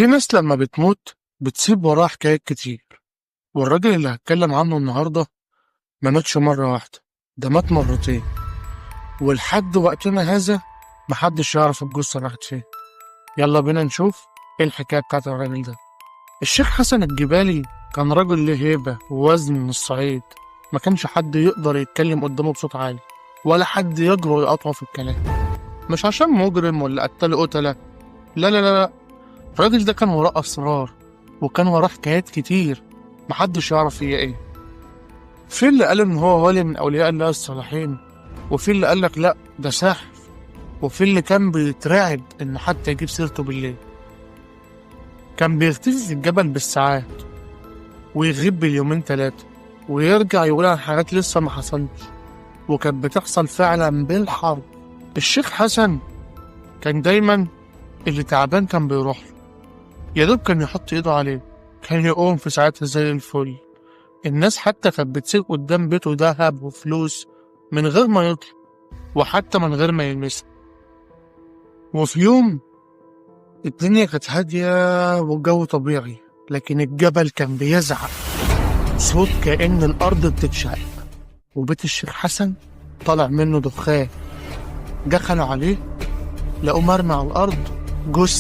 في ناس لما بتموت بتسيب وراها حكايات كتير، والراجل اللي هتكلم عنه النهاردة ما ماتش مرة واحدة، ده مات مرتين، ولحد وقتنا هذا محدش يعرف الجثة راحت فين. يلا بينا نشوف ايه الحكاية بتاعت الراجل ده. الشيخ حسن الجبالي كان راجل له هيبة ووزن من الصعيد، ما كانش حد يقدر يتكلم قدامه بصوت عالي، ولا حد يجرؤ يقاطعه في الكلام. مش عشان مجرم ولا قتل قتلة، لا لا لا لا، الراجل ده كان وراه أسرار، وكان وراه حكايات كتير محدش يعرف هي ايه. في اللي قال إن هو ولي من أولياء الله الصالحين، وفي اللي قالك لأ ده ساحر، وفي اللي كان بيترعب إن حتى يجيب سيرته بالليل. كان بيختفي في الجبل بالساعات، ويغيب باليومين تلاتة، ويرجع يقول عن حاجات لسه ما حصلتش، وكانت بتحصل فعلا بالحرب. الشيخ حسن كان دايما اللي تعبان كان بيروح له، يا دوب كان يحط ايده عليه كان يقوم في ساعتها زي الفل. الناس حتى كانت بتسيب قدام بيته دهب وفلوس من غير ما يطلب، وحتى من غير ما يلمسها. وفي يوم الدنيا كانت هادية والجو طبيعي، لكن الجبل كان بيزعق صوت كأن الأرض بتتشق، وبيت الشيخ حسن طالع منه دخان. دخلوا عليه لقوه مرمي على الأرض جثة.